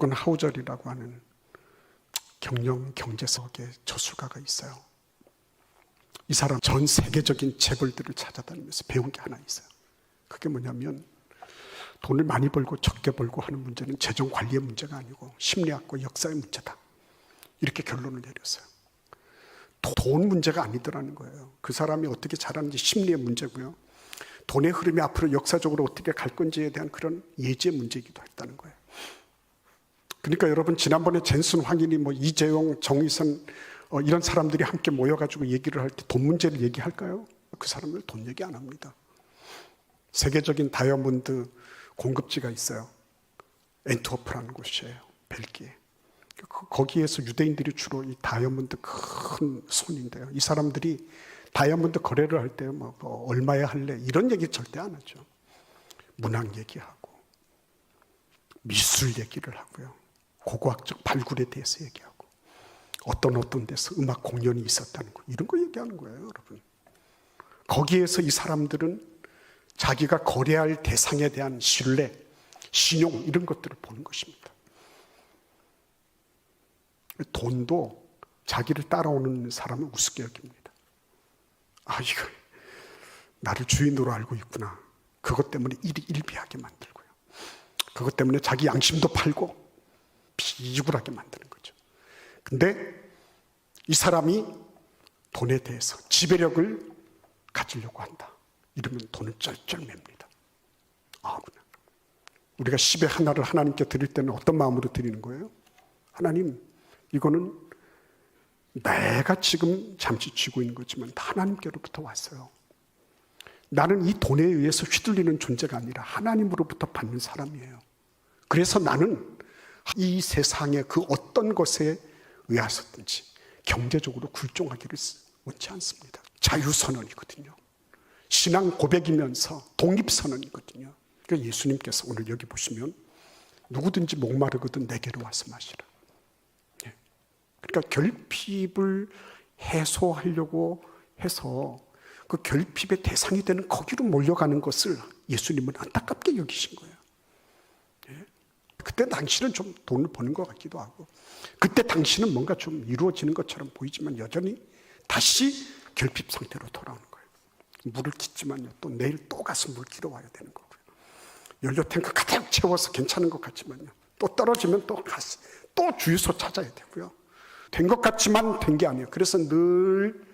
로건 하우절이라고 하는 경영 경제석의 저술가가 있어요. 이 사람 전 세계적인 재벌들을 찾아다니면서 배운 게 하나 있어요. 그게 뭐냐면 돈을 많이 벌고 적게 벌고 하는 문제는 재정 관리의 문제가 아니고 심리학과 역사의 문제다. 이렇게 결론을 내렸어요. 돈 문제가 아니더라는 거예요. 그 사람이 어떻게 잘하는지 심리의 문제고요. 돈의 흐름이 앞으로 역사적으로 어떻게 갈 건지에 대한 그런 예지의 문제이기도 했다는 거예요. 그러니까 여러분, 지난번에 젠슨 황인이 이재용, 정의선 이런 사람들이 함께 모여가지고 얘기를 할 때 돈 문제를 얘기할까요? 그 사람들 돈 얘기 안 합니다. 세계적인 다이아몬드 공급지가 있어요. 앤트워프라는 곳이에요. 벨기에. 거기에서 유대인들이 주로 이 다이아몬드 큰 손인데요. 이 사람들이 다이아몬드 거래를 할 때 얼마에 할래? 이런 얘기 절대 안 하죠. 문학 얘기하고 미술 얘기를 하고요. 고고학적 발굴에 대해서 얘기하고 어떤 데서 음악 공연이 있었다는 거, 이런 거 얘기하는 거예요, 여러분. 거기에서 이 사람들은 자기가 거래할 대상에 대한 신뢰, 신용 이런 것들을 보는 것입니다. 돈도 자기를 따라오는 사람을 우습게 여깁니다. 이거 나를 주인으로 알고 있구나. 그것 때문에 일이 일비하게 만들고요. 그것 때문에 자기 양심도 팔고 비굴하게 만드는 거죠. 근데 이 사람이 돈에 대해서 지배력을 가지려고 한다. 이러면 돈을 쩔쩔 맵니다. 우리가 10의 하나를 하나님께 드릴 때는 어떤 마음으로 드리는 거예요? 하나님, 이거는 내가 지금 잠시 쥐고 있는 거지만 하나님께로부터 왔어요. 나는 이 돈에 의해서 휘둘리는 존재가 아니라 하나님으로부터 받는 사람이에요. 그래서 나는 이 세상의 그 어떤 것에 의해서든지 경제적으로 굴종하기를 원치 않습니다. 자유선언이거든요. 신앙 고백이면서 독립선언이거든요. 그러니까 예수님께서 오늘 여기 보시면 누구든지 목마르거든 내게로 와서 마시라. 그러니까 결핍을 해소하려고 해서 그 결핍의 대상이 되는 거기로 몰려가는 것을 예수님은 안타깝게 여기신 거예요. 그때 당신은 좀 돈을 버는 것 같기도 하고, 그때 당신은 뭔가 좀 이루어지는 것처럼 보이지만 여전히 다시 결핍 상태로 돌아오는 거예요. 물을 깃지만요, 또 내일 또 가서 물 길어 와야 되는 거고요. 연료 탱크 가득 채워서 괜찮은 것 같지만요, 또 떨어지면 또 가서 또 주유소 찾아야 되고요. 된 것 같지만 된 게 아니에요. 그래서 늘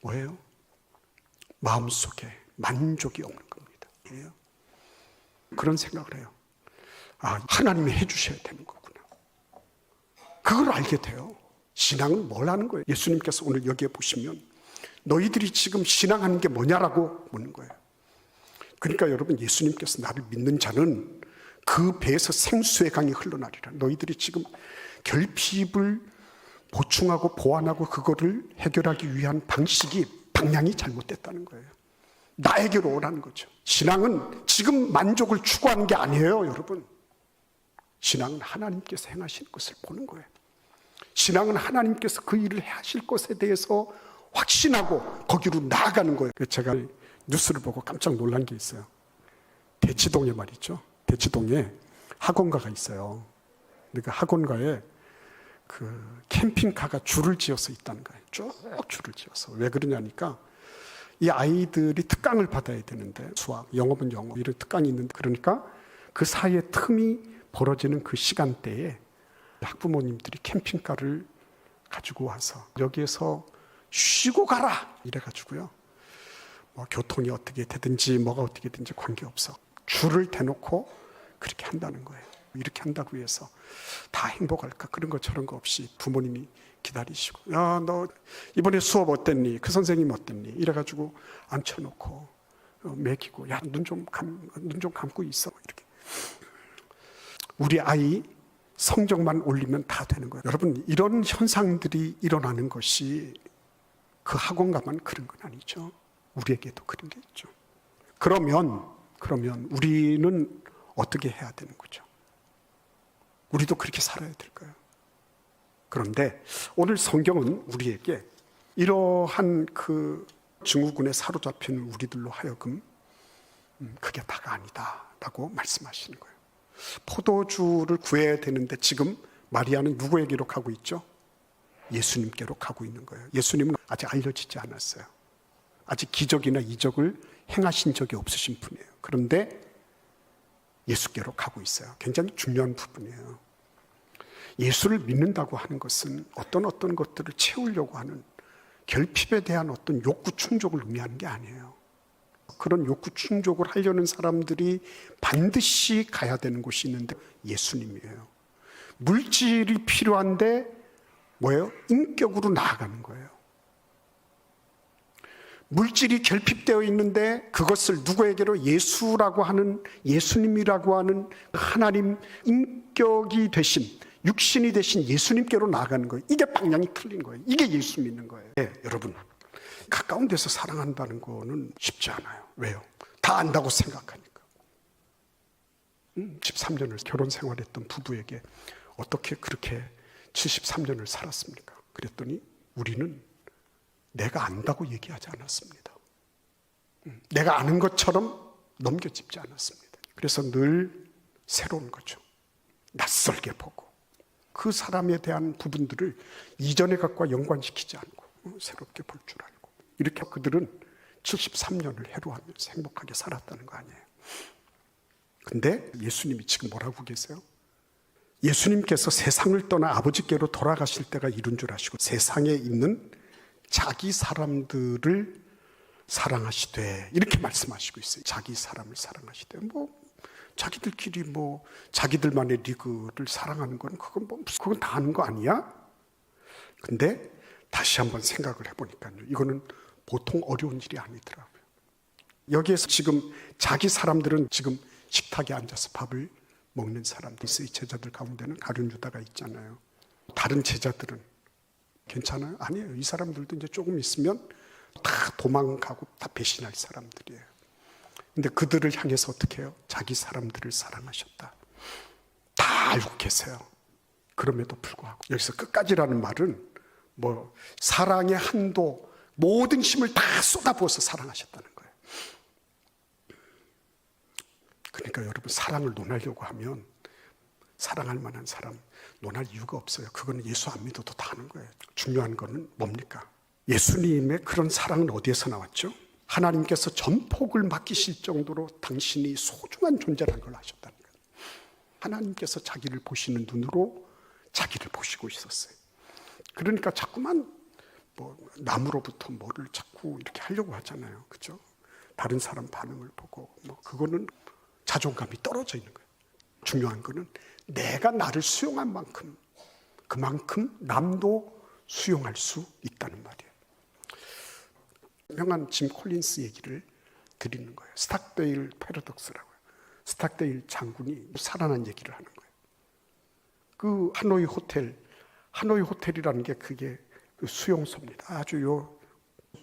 뭐예요? 마음속에 만족이 없는 겁니다. 그런 생각을 해요. 하나님이 해주셔야 되는 거구나. 그걸 알게 돼요. 신앙은 뭘 하는 거예요? 예수님께서 오늘 여기에 보시면 너희들이 지금 신앙하는 게 뭐냐라고 묻는 거예요. 그러니까 여러분, 예수님께서 나를 믿는 자는 그 배에서 생수의 강이 흘러나리라. 너희들이 지금 결핍을 보충하고 보완하고 그거를 해결하기 위한 방향이 잘못됐다는 거예요. 나에게로 오라는 거죠. 신앙은 지금 만족을 추구하는 게 아니에요, 여러분. 신앙은 하나님께서 행하시는 것을 보는 거예요. 신앙은 하나님께서 그 일을 하실 것에 대해서 확신하고 거기로 나아가는 거예요. 제가 뉴스를 보고 깜짝 놀란 게 있어요. 대치동에 말이죠. 대치동에 학원가가 있어요. 그러니까 학원가에 그 캠핑카가 줄을 지어서 있다는 거예요. 쭉 줄을 지어서. 왜 그러냐니까 이 아이들이 특강을 받아야 되는데, 수학, 영어는 영어, 이런 특강이 있는데, 그러니까 그 사이에 틈이 벌어지는 그 시간대에 학부모님들이 캠핑카를 가지고 와서 여기에서 쉬고 가라 이래가지고요, 교통이 어떻게 되든지 뭐가 어떻게 되든지 관계없어, 줄을 대놓고 그렇게 한다는 거예요. 이렇게 한다고 해서 다 행복할까? 그런 거 저런 거 없이 부모님이 기다리시고, 너 이번에 수업 어땠니? 그 선생님 어땠니? 이래가지고 앉혀놓고 먹이고, 눈 좀 감고 있어, 이렇게. 우리 아이 성적만 올리면 다 되는 거예요. 여러분, 이런 현상들이 일어나는 것이 그 학원가만 그런 건 아니죠. 우리에게도 그런 게 있죠. 그러면 우리는 어떻게 해야 되는 거죠? 우리도 그렇게 살아야 될까요? 그런데 오늘 성경은 우리에게 이러한 그 증후군에 사로잡힌 우리들로 하여금 그게 다가 아니다라고 말씀하시는 거예요. 포도주를 구해야 되는데 지금 마리아는 누구에게로 가고 있죠? 예수님께로 가고 있는 거예요. 예수님은 아직 알려지지 않았어요. 아직 기적이나 이적을 행하신 적이 없으신 분이에요. 그런데 예수께로 가고 있어요. 굉장히 중요한 부분이에요. 예수를 믿는다고 하는 것은 어떤 것들을 채우려고 하는 결핍에 대한 어떤 욕구 충족을 의미하는 게 아니에요. 그런 욕구 충족을 하려는 사람들이 반드시 가야 되는 곳이 있는데 예수님이에요. 물질이 필요한데 뭐예요? 인격으로 나아가는 거예요. 물질이 결핍되어 있는데 그것을 누구에게로? 예수라고 하는, 예수님이라고 하는 하나님 인격이 되신, 육신이 되신 예수님께로 나아가는 거예요. 이게 방향이 틀린 거예요. 이게 예수 믿는 거예요. 네, 여러분, 가까운 데서 사랑한다는 거는 쉽지 않아요. 왜요? 다 안다고 생각하니까. 13년을 결혼 생활했던 부부에게 어떻게 그렇게 73년을 살았습니까? 그랬더니 우리는 내가 안다고 얘기하지 않았습니다. 내가 아는 것처럼 넘겨짚지 않았습니다. 그래서 늘 새로운 거죠. 낯설게 보고 그 사람에 대한 부분들을 이전의 것과 연관시키지 않고 새롭게 볼 줄 알고, 이렇게 그들은 73년을 해로하면서 행복하게 살았다는 거 아니에요. 근데 예수님이 지금 뭐라고 계세요? 예수님께서 세상을 떠나 아버지께로 돌아가실 때가 이른 줄 아시고 세상에 있는 자기 사람들을 사랑하시되, 이렇게 말씀하시고 있어요. 자기 사람을 사랑하시되, 자기들끼리 자기들만의 리그를 사랑하는 건 그건 다 아는 거 아니야? 근데 다시 한번 생각을 해보니까요, 이거는 보통 어려운 일이 아니더라고요. 여기에서 지금 자기 사람들은 지금 식탁에 앉아서 밥을 먹는 사람들 있어요. 제자들 가운데는 가룟 유다가 있잖아요. 다른 제자들은 괜찮아요? 아니에요. 이 사람들도 이제 조금 있으면 다 도망가고 다 배신할 사람들이에요. 근데 그들을 향해서 어떻게 해요? 자기 사람들을 사랑하셨다. 다 알고 계세요. 그럼에도 불구하고 여기서 끝까지라는 말은 사랑의 한도, 모든 힘을 다 쏟아부어서 사랑하셨다는 거예요. 그러니까 여러분, 사랑을 논하려고 하면 사랑할 만한 사람 논할 이유가 없어요. 그거는 예수 안 믿어도 다 아는 거예요. 중요한 거는 뭡니까? 예수님의 그런 사랑은 어디에서 나왔죠? 하나님께서 전폭을 맡기실 정도로 당신이 소중한 존재라는 걸 아셨다는 거예요. 하나님께서 자기를 보시는 눈으로 자기를 보시고 있었어요. 그러니까 자꾸만 남으로부터 뭐를 자꾸 이렇게 하려고 하잖아요. 그죠? 다른 사람 반응을 보고 그거는 자존감이 떨어져 있는 거예요. 중요한 거는 내가 나를 수용한 만큼 그만큼 남도 수용할 수 있다는 말이에요. 유명한 짐 콜린스 얘기를 드리는 거예요. 스탁데일 패러독스라고요. 스탁데일 장군이 살아난 얘기를 하는 거예요. 그 하노이 호텔이라는 게 그게 그 수용소입니다. 아주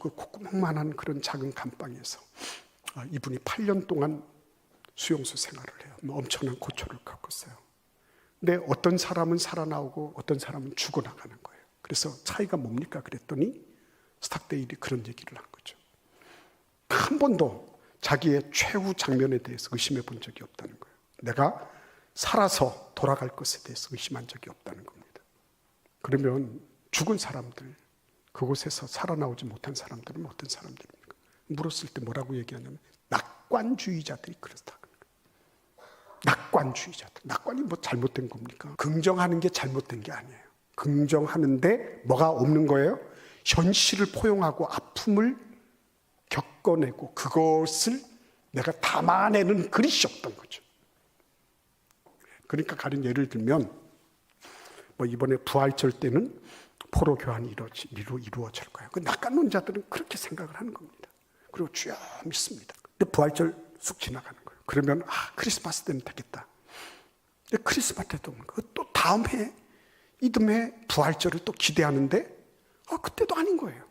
그 콧구멍만한 그런 작은 감방에서 이분이 8년 동안 수용소 생활을 해요. 엄청난 고초를 겪었어요. 근데 어떤 사람은 살아나오고 어떤 사람은 죽어나가는 거예요. 그래서 차이가 뭡니까? 그랬더니 스탁데일이 그런 얘기를 한 거죠. 한 번도 자기의 최후 장면에 대해서 의심해 본 적이 없다는 거예요. 내가 살아서 돌아갈 것에 대해서 의심한 적이 없다는 겁니다. 그러면 죽은 사람들, 그곳에서 살아나오지 못한 사람들은 어떤 사람들입니까? 물었을 때 뭐라고 얘기하냐면 낙관주의자들이 그렇다. 낙관주의자들. 낙관이 잘못된 겁니까? 긍정하는 게 잘못된 게 아니에요. 긍정하는데 뭐가 없는 거예요? 현실을 포용하고 아픔을 겪어내고 그것을 내가 담아내는 그릇이 없던 거죠. 그러니까 가령 예를 들면 이번에 부활절 때는 포로 교환이 이루어질 거예요. 그 낙관론자들은 그렇게 생각을 하는 겁니다. 그리고 주여 믿습니다. 근데 부활절 쑥 지나가는 거예요. 그러면 크리스마스 때는 되겠다. 근데 크리스마스 때도 또 다음 해 이듬해 부활절을 또 기대하는데 그때도 아닌 거예요.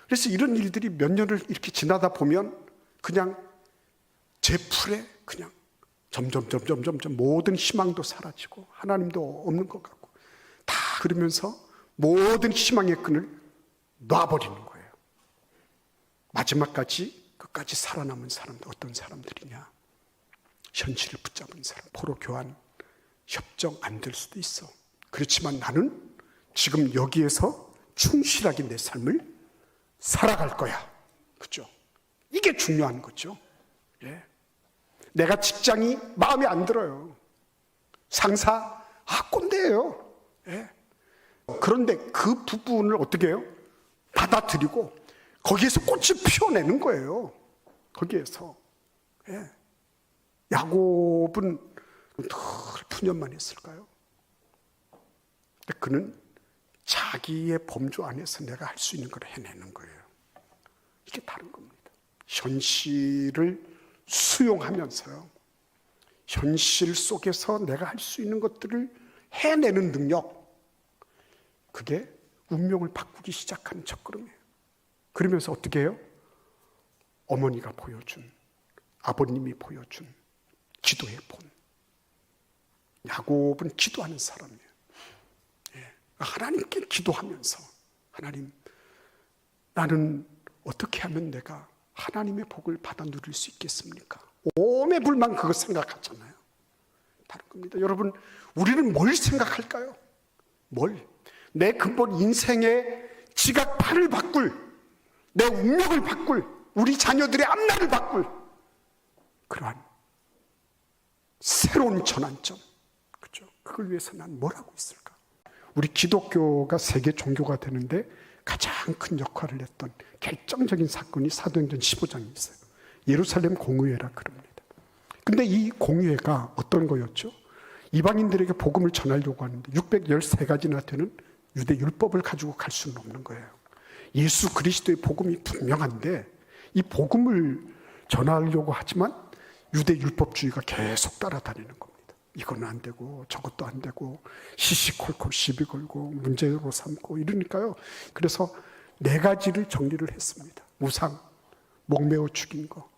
그래서 이런 일들이 몇 년을 이렇게 지나다 보면 그냥 제 풀에 그냥 점점 모든 희망도 사라지고 하나님도 없는 것 같고 다 그러면서 모든 희망의 끈을 놔버리는 거예요. 마지막까지 끝까지 살아남은 사람들 어떤 사람들이냐? 현실을 붙잡은 사람. 포로 교환 협정 안 될 수도 있어. 그렇지만 나는 지금 여기에서 충실하게 내 삶을 살아갈 거야. 그죠? 이게 중요한 거죠. 예. 내가 직장이 마음에 안 들어요. 상사, 꼰대예요. 예. 그런데 그 부분을 어떻게 해요? 받아들이고 거기에서 꽃을 피워내는 거예요. 거기에서. 예. 야곱은 늘 푸념만 했을까요? 근데 그는 자기의 범주 안에서 내가 할 수 있는 걸 해내는 거예요. 이게 다른 겁니다. 현실을 수용하면서요, 현실 속에서 내가 할 수 있는 것들을 해내는 능력, 그게 운명을 바꾸기 시작하는 첫걸음이에요. 그러면서 어떻게 해요? 어머니가 보여준, 아버님이 보여준 기도의 본. 야곱은 기도하는 사람이에요. 예. 하나님께 기도하면서, 하나님, 나는 어떻게 하면 내가 하나님의 복을 받아 누릴 수 있겠습니까? 오매불만 그거 생각하잖아요. 다른 겁니다. 여러분, 우리는 뭘 생각할까요? 뭘? 내 근본 인생의 지각판을 바꿀, 내 운명을 바꿀, 우리 자녀들의 앞날을 바꿀 그러한 새로운 전환점. 그죠? 그걸 위해서 난 뭘 하고 있을까? 우리 기독교가 세계 종교가 되는데 가장 큰 역할을 했던 결정적인 사건이 사도행전 15장에 있어요. 예루살렘 공의회라 그럽니다. 근데 이 공의회가 어떤 거였죠? 이방인들에게 복음을 전하려고 하는데 613가지나 되는 유대 율법을 가지고 갈 수는 없는 거예요. 예수 그리스도의 복음이 분명한데 이 복음을 전하려고 하지만 유대 율법주의가 계속 따라다니는 겁니다. 이건 안 되고 저것도 안 되고 시시콜콜 시비 걸고 문제로 삼고 이러니까요. 그래서 4가지를 정리를 했습니다. 우상, 목매어 죽인 거,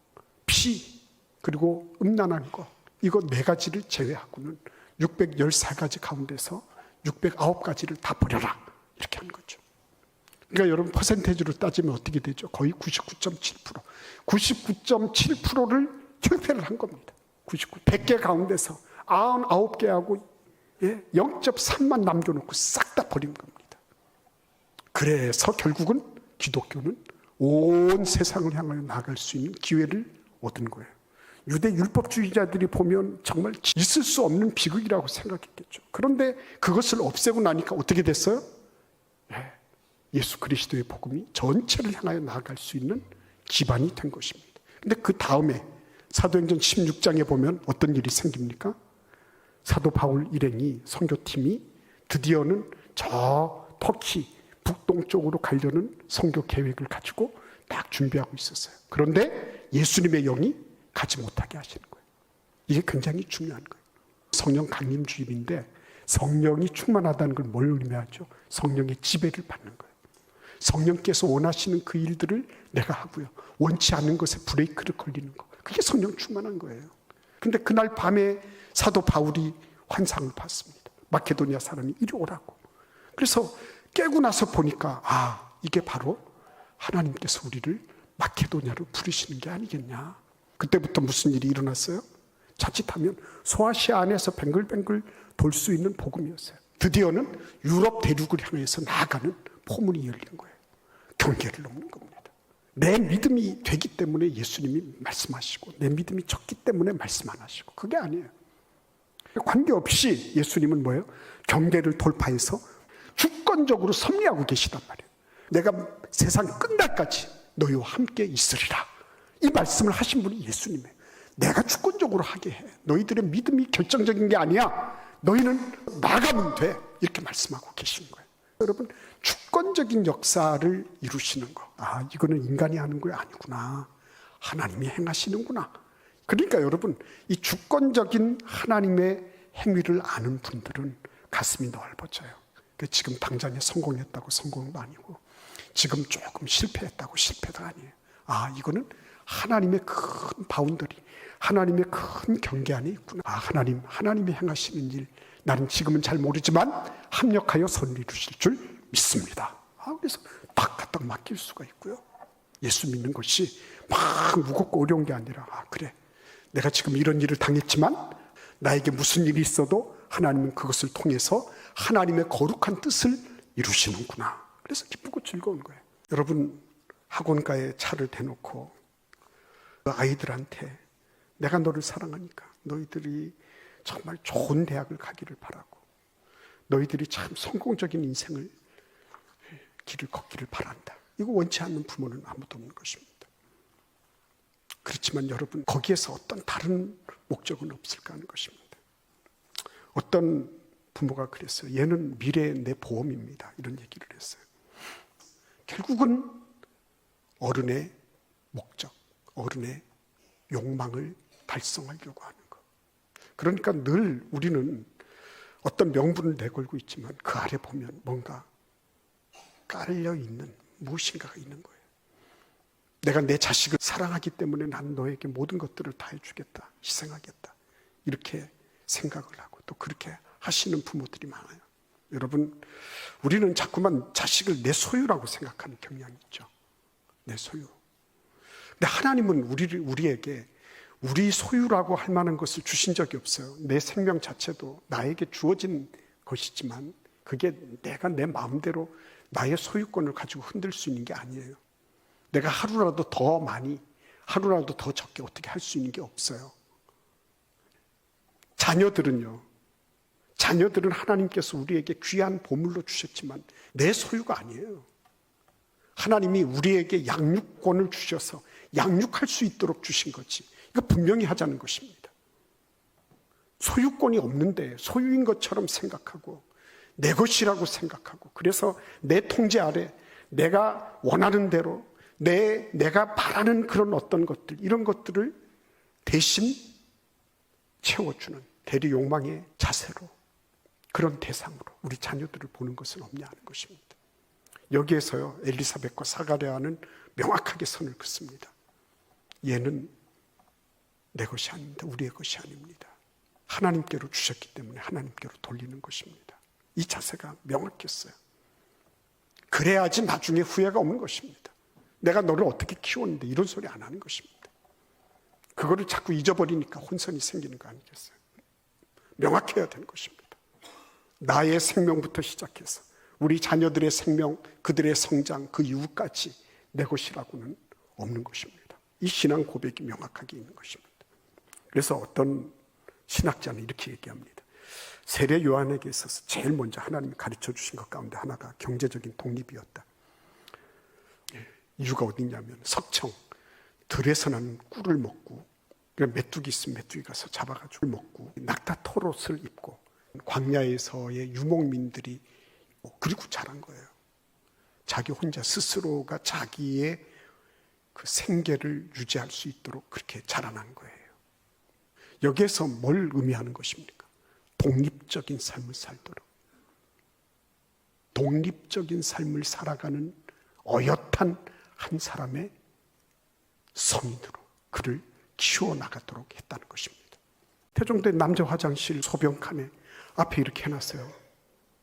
피, 그리고 음란한 거, 이거 4가지를 제외하고는 614가지 가운데서 609가지를 다 버려라, 이렇게 한 거죠. 그러니까 여러분 퍼센테이지로 따지면 어떻게 되죠? 거의 99.7%, 99.7%를 철폐를 한 겁니다. 100개 가운데서 99개하고 0.3만 남겨놓고 싹 다 버린 겁니다. 그래서 결국은 기독교는 온 세상을 향하여 나아갈 수 있는 기회를 얻은 거예요. 유대 율법주의자들이 보면 정말 있을 수 없는 비극이라고 생각했겠죠. 그런데 그것을 없애고 나니까 어떻게 됐어요? 예수 그리스도의 복음이 전체를 향하여 나아갈 수 있는 기반이 된 것입니다. 근데 그 다음에 사도행전 16장에 보면 어떤 일이 생깁니까? 사도 바울 일행이, 선교팀이 드디어는 저 터키 북동쪽으로 가려는 선교 계획을 가지고 딱 준비하고 있었어요. 그런데 예수님의 영이 가지 못하게 하시는 거예요. 이게 굉장히 중요한 거예요. 성령 강림 주일인데 성령이 충만하다는 걸 뭘 의미하죠? 성령의 지배를 받는 거예요. 성령께서 원하시는 그 일들을 내가 하고요, 원치 않는 것에 브레이크를 걸리는 거, 그게 성령 충만한 거예요. 근데 그날 밤에 사도 바울이 환상을 봤습니다. 마케도니아 사람이 이리 오라고. 그래서 깨고 나서 보니까 이게 바로 하나님께서 우리를 마케도니아로 부르시는 게 아니겠냐. 그때부터 무슨 일이 일어났어요? 자칫하면 소아시아 안에서 뱅글뱅글 돌 수 있는 복음이었어요. 드디어는 유럽 대륙을 향해서 나아가는 포문이 열린 거예요. 경계를 넘는 겁니다. 내 믿음이 되기 때문에 예수님이 말씀하시고, 내 믿음이 적기 때문에 말씀 안 하시고, 그게 아니에요. 관계없이 예수님은 뭐예요? 경계를 돌파해서 주권적으로 섭리하고 계시단 말이에요. 내가 세상 끝날까지 너희와 함께 있으리라, 이 말씀을 하신 분이 예수님이에요. 내가 주권적으로 하게 해. 너희들의 믿음이 결정적인 게 아니야. 너희는 나가면 돼. 이렇게 말씀하고 계신 거예요. 여러분, 주권적인 역사를 이루시는 거, 이거는 인간이 하는 거 아니구나, 하나님이 행하시는구나. 그러니까 여러분, 이 주권적인 하나님의 행위를 아는 분들은 가슴이 넓어져요. 지금 당장에 성공했다고 성공도 아니고, 지금 조금 실패했다고 실패도 아니에요. 이거는 하나님의 큰 바운더리, 하나님의 큰 경계 안에 있구나. 하나님이 행하시는 일, 나는 지금은 잘 모르지만 합력하여 선을 이루실 줄 믿습니다. 그래서 딱 맡길 수가 있고요. 예수 믿는 것이 막 무겁고 어려운 게 아니라, 그래, 내가 지금 이런 일을 당했지만 나에게 무슨 일이 있어도 하나님은 그것을 통해서 하나님의 거룩한 뜻을 이루시는구나. 그래서 기쁘고 즐거운 거예요. 여러분, 학원가에 차를 대놓고 그 아이들한테 내가 너를 사랑하니까 너희들이 정말 좋은 대학을 가기를 바라고 너희들이 참 성공적인 인생을 길을 걷기를 바란다. 이거 원치 않는 부모는 아무도 없는 것입니다. 그렇지만 여러분, 거기에서 어떤 다른 목적은 없을까 하는 것입니다. 어떤 부모가 그랬어요. 얘는 미래의 내 보험입니다. 이런 얘기를 했어요. 결국은 어른의 목적, 어른의 욕망을 달성하려고 하는 것. 그러니까 늘 우리는 어떤 명분을 내걸고 있지만 그 아래 보면 뭔가 깔려있는 무엇인가가 있는 거예요. 내가 내 자식을 사랑하기 때문에 난 너에게 모든 것들을 다 해주겠다, 희생하겠다, 이렇게 생각을 하고 또 그렇게 하시는 부모들이 많아요. 여러분, 우리는 자꾸만 자식을 내 소유라고 생각하는 경향이 있죠. 내 소유. 근데 하나님은 우리에게 우리 소유라고 할 만한 것을 주신 적이 없어요. 내 생명 자체도 나에게 주어진 것이지만 그게 내가 내 마음대로 나의 소유권을 가지고 흔들 수 있는 게 아니에요. 내가 하루라도 더 많이, 하루라도 더 적게 어떻게 할 수 있는 게 없어요. 자녀들은 하나님께서 우리에게 귀한 보물로 주셨지만 내 소유가 아니에요. 하나님이 우리에게 양육권을 주셔서 양육할 수 있도록 주신 거지. 이거 분명히 하자는 것입니다. 소유권이 없는데 소유인 것처럼 생각하고 내 것이라고 생각하고 그래서 내 통제 아래 내가 원하는 대로 내가 바라는 그런 어떤 것들, 이런 것들을 대신 채워주는 대리 욕망의 자세로 그런 대상으로 우리 자녀들을 보는 것은 없냐 하는 것입니다. 여기에서요, 엘리사벳과 사가랴는 명확하게 선을 긋습니다. 얘는 내 것이 아닙니다. 우리의 것이 아닙니다. 하나님께로 주셨기 때문에 하나님께로 돌리는 것입니다. 이 자세가 명확했어요. 그래야지 나중에 후회가 없는 것입니다. 내가 너를 어떻게 키웠는데 이런 소리 안 하는 것입니다. 그거를 자꾸 잊어버리니까 혼선이 생기는 거 아니겠어요? 명확해야 되는 것입니다. 나의 생명부터 시작해서 우리 자녀들의 생명, 그들의 성장, 그 이후까지 내 것이라고는 없는 것입니다. 이 신앙 고백이 명확하게 있는 것입니다. 그래서 어떤 신학자는 이렇게 얘기합니다. 세례 요한에게 있어서 제일 먼저 하나님이 가르쳐 주신 것 가운데 하나가 경제적인 독립이었다. 이유가 어디냐면 석청, 들에서 나는 꿀을 먹고 메뚜기 있으면 메뚜기 가서 잡아가지고 먹고 낙타 털옷을 입고 광야에서의 유목민들이 그리고 자란 거예요. 자기 혼자 스스로가 자기의 그 생계를 유지할 수 있도록 그렇게 자라난 거예요. 여기에서 뭘 의미하는 것입니까? 독립적인 삶을 살도록. 독립적인 삶을 살아가는 어엿한 한 사람의 성인으로 그를 키워나가도록 했다는 것입니다. 태종대 남자 화장실 소변칸에 앞에 이렇게 해놨어요.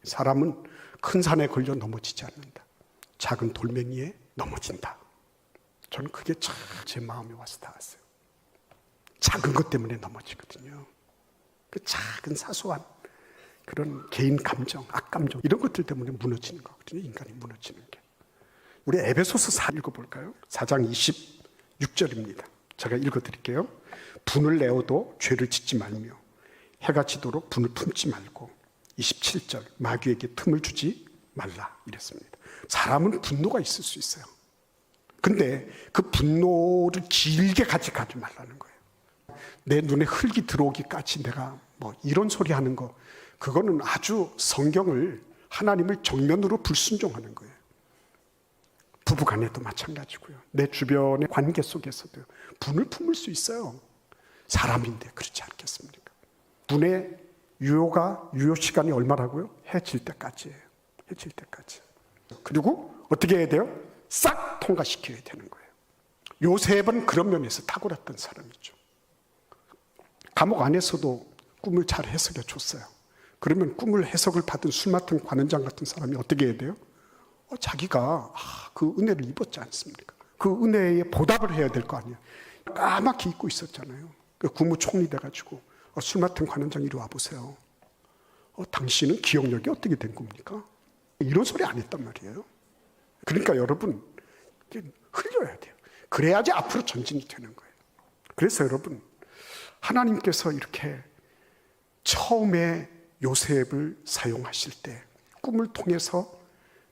사람은 큰 산에 걸려 넘어지지 않는다. 작은 돌멩이에 넘어진다. 저는 그게 참 제 마음에 와서 닿았어요. 작은 것 때문에 넘어지거든요. 그 작은 사소한 그런 개인 감정, 악감정 이런 것들 때문에 무너지는 거거든요. 인간이 무너지는 게. 우리 에베소서 4 읽어볼까요? 4장 26절입니다. 제가 읽어드릴게요. 분을 내어도 죄를 짓지 말며 해가 지도록 분을 품지 말고 27절 마귀에게 틈을 주지 말라 이랬습니다. 사람은 분노가 있을 수 있어요. 근데 그 분노를 길게 가지 말라는 거예요. 내 눈에 흙이 들어오기까지 내가 뭐 이런 소리 하는 거, 그거는 아주 성경을, 하나님을 정면으로 불순종하는 거예요. 부부간에도 마찬가지고요. 내 주변의 관계 속에서도 분을 품을 수 있어요. 사람인데 그렇지 않겠습니까? 분의 유효 시간이 얼마라고요? 해질 때까지예요. 해질 때까지. 그리고 어떻게 해야 돼요? 싹 통과시켜야 되는 거예요. 요셉은 그런 면에서 탁월했던 사람이죠. 감옥 안에서도 꿈을 잘 해석해 줬어요. 그러면 꿈을 해석을 받은 술 맡은 관원장 같은 사람이 어떻게 해야 돼요? 자기가 그 은혜를 입었지 않습니까? 그 은혜에 보답을 해야 될 거 아니에요. 까맣게 잊고 있었잖아요. 그 국무총리 돼가지고 술 맡은 관원장 이리 와보세요. 당신은 기억력이 어떻게 된 겁니까? 이런 소리 안 했단 말이에요. 그러니까 여러분 흘려야 돼요. 그래야지 앞으로 전진이 되는 거예요. 그래서 여러분 하나님께서 이렇게 처음에 요셉을 사용하실 때 꿈을 통해서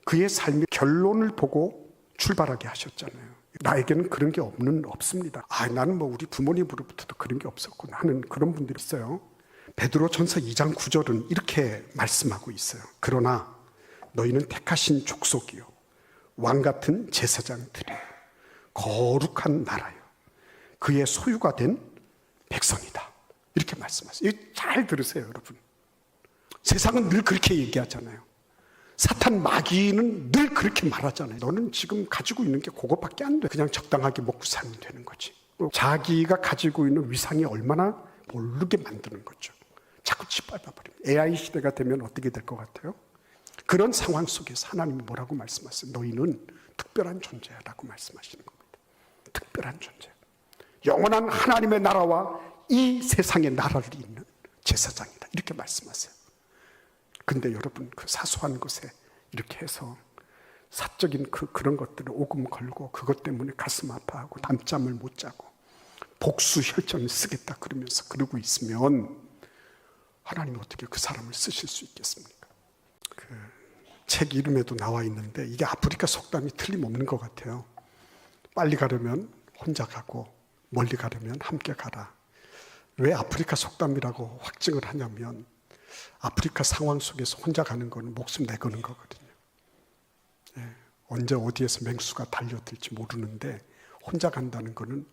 그의 삶의 결론을 보고 출발하게 하셨잖아요. 나에게는 그런 게 없습니다. 나는 뭐 우리 부모님으로부터도 그런 게 없었고 하는 그런 분들이 있어요. 베드로전서 2장 9절은 이렇게 말씀하고 있어요. 그러나 너희는 택하신 족속이요 왕 같은 제사장들이요 거룩한 나라요 그의 소유가 된 백성이다. 이렇게 말씀하세요. 잘 들으세요, 여러분. 세상은 늘 그렇게 얘기하잖아요. 사탄 마귀는 늘 그렇게 말하잖아요. 너는 지금 가지고 있는 게 그것밖에 안 돼. 그냥 적당하게 먹고 살면 되는 거지. 자기가 가지고 있는 위상이 얼마나 모르게 만드는 거죠. 자꾸 짓밟아버립니다. AI 시대가 되면 어떻게 될 것 같아요? 그런 상황 속에서 하나님이 뭐라고 말씀하세요? 너희는 특별한 존재라고 말씀하시는 겁니다. 특별한 존재. 영원한 하나님의 나라와 이 세상의 나라를 잇는 제사장이다. 이렇게 말씀하세요. 근데 여러분 그 사소한 것에 이렇게 해서 사적인 그런 것들을 오금 걸고 그것 때문에 가슴 아파하고 밤잠을 못 자고 복수 혈전을 쓰겠다 그러면서 그러고 있으면 하나님이 어떻게 그 사람을 쓰실 수 있겠습니까? 그 책 이름에도 나와 있는데 이게 아프리카 속담이 틀림없는 것 같아요. 빨리 가려면 혼자 가고 멀리 가려면 함께 가라. 왜 아프리카 속담이라고 확증을 하냐면 아프리카 상황 속에서 혼자 가는 거는 목숨 내거는 거거든요. 언제 어디에서 맹수가 달려들지 모르는데 혼자 간다는 거는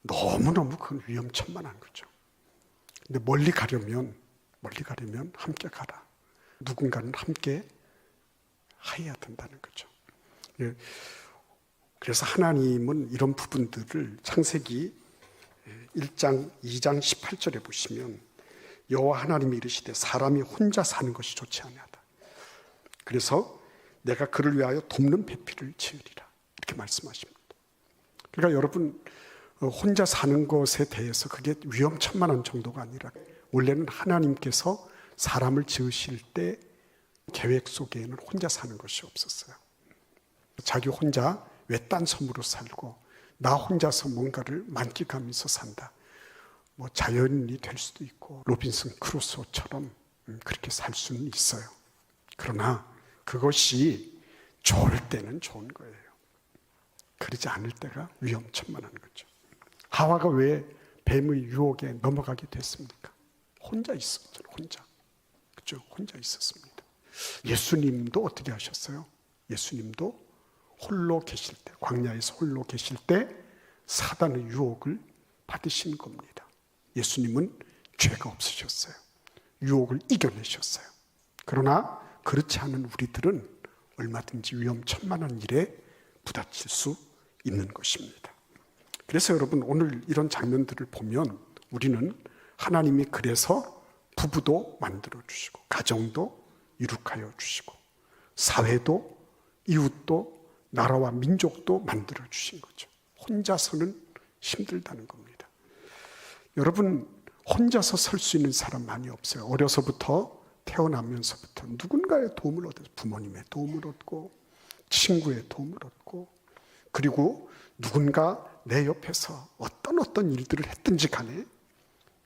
너무너무 그건 위험천만한 거죠. 근데 멀리 가려면 함께 가라. 누군가는 함께 해야 된다는 거죠. 그래서 하나님은 이런 부분들을 창세기 1장, 2장 18절에 보시면 여호와 하나님이 이르시되 사람이 혼자 사는 것이 좋지 아니하다. 그래서 내가 그를 위하여 돕는 배필을 지으리라. 이렇게 말씀하십니다. 그러니까 여러분 혼자 사는 것에 대해서 그게 위험천만한 정도가 아니라 원래는 하나님께서 사람을 지으실 때 계획 속에는 혼자 사는 것이 없었어요. 자기 혼자 외딴 섬으로 살고 나 혼자서 뭔가를 만끽하면서 산다. 뭐 자연인이 될 수도 있고 로빈슨 크루소처럼 그렇게 살 수는 있어요. 그러나 그것이 좋을 때는 좋은 거예요. 그러지 않을 때가 위험천만한 거죠. 하와가 왜 뱀의 유혹에 넘어가게 됐습니까? 혼자 있었잖아요. 그죠? 혼자 있었습니다. 예수님도 어떻게 하셨어요? 예수님도 홀로 계실 때, 광야에서 홀로 계실 때 사단의 유혹을 받으신 겁니다. 예수님은 죄가 없으셨어요. 유혹을 이겨내셨어요. 그러나 그렇지 않은 우리들은 얼마든지 위험천만한 일에 부닥칠 수 있는 것입니다. 그래서 여러분 오늘 이런 장면들을 보면 우리는 하나님이 그래서 부부도 만들어 주시고 가정도 이룩하여 주시고 사회도 이웃도 나라와 민족도 만들어 주신 거죠. 혼자서는 힘들다는 겁니다. 여러분 혼자서 설 수 있는 사람 많이 없어요. 어려서부터 태어나면서부터 누군가의 도움을 얻어서 부모님의 도움을 얻고 친구의 도움을 얻고 그리고 누군가 내 옆에서 어떤 일들을 했든지 간에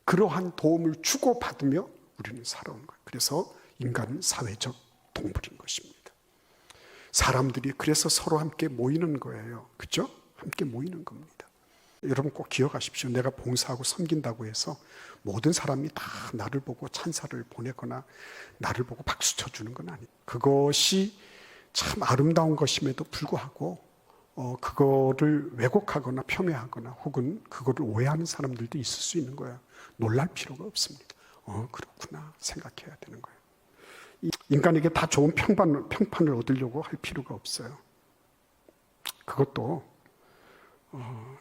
그러한 도움을 주고받으며 우리는 살아온 거예요. 그래서 인간은 사회적 동물인 것입니다. 사람들이 그래서 서로 함께 모이는 거예요. 그렇죠? 함께 모이는 겁니다. 여러분 꼭 기억하십시오. 내가 봉사하고 섬긴다고 해서 모든 사람이 다 나를 보고 찬사를 보내거나 나를 보고 박수 쳐주는 건 아니에요. 그것이 참 아름다운 것임에도 불구하고 그거를 왜곡하거나 폄훼하거나 혹은 그거를 오해하는 사람들도 있을 수 있는 거예요. 놀랄 필요가 없습니다. 그렇구나 생각해야 되는 거예요. 인간에게 다 좋은 평판을 얻으려고 할 필요가 없어요. 그것도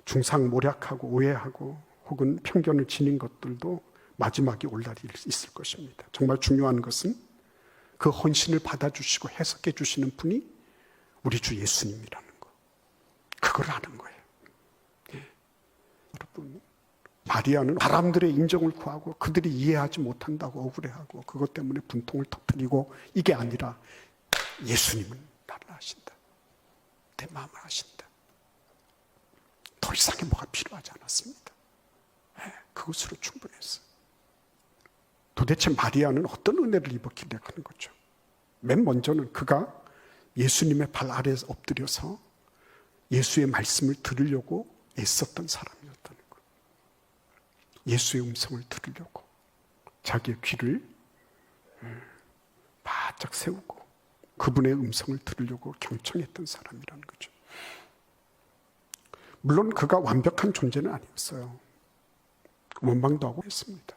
중상모략하고 오해하고 혹은 편견을 지닌 것들도 마지막에 올 날이 있을 것입니다. 정말 중요한 것은 그 헌신을 받아주시고 해석해 주시는 분이 우리 주 예수님이라는 거. 그걸 아는 거예요. 여러분 마리아는 사람들의 인정을 구하고 그들이 이해하지 못한다고 억울해하고 그것 때문에 분통을 터뜨리고 이게 아니라 예수님은 나를 아신다. 내 마음을 아신다. 더 이상의 뭐가 필요하지 않았습니다. 그것으로 충분했어요. 도대체 마리아는 어떤 은혜를 입었길래 하는 거죠? 맨 먼저는 그가 예수님의 발 아래에 엎드려서 예수의 말씀을 들으려고 애썼던 사람이었다는 거예요. 예수의 음성을 들으려고 자기의 귀를 바짝 세우고 그분의 음성을 들으려고 경청했던 사람이라는 거죠. 물론 그가 완벽한 존재는 아니었어요. 원망도 하고 했습니다.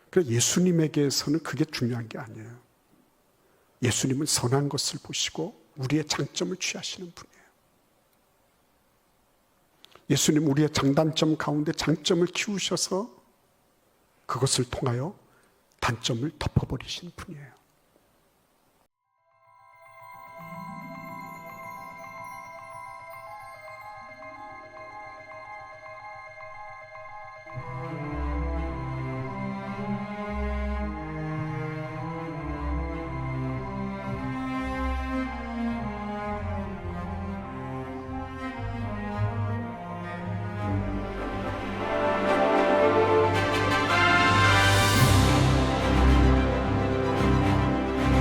그래서 예수님에게서는 그게 중요한 게 아니에요. 예수님은 선한 것을 보시고 우리의 장점을 취하시는 분이에요. 예수님은 우리의 장단점 가운데 장점을 키우셔서 그것을 통하여 단점을 덮어버리시는 분이에요.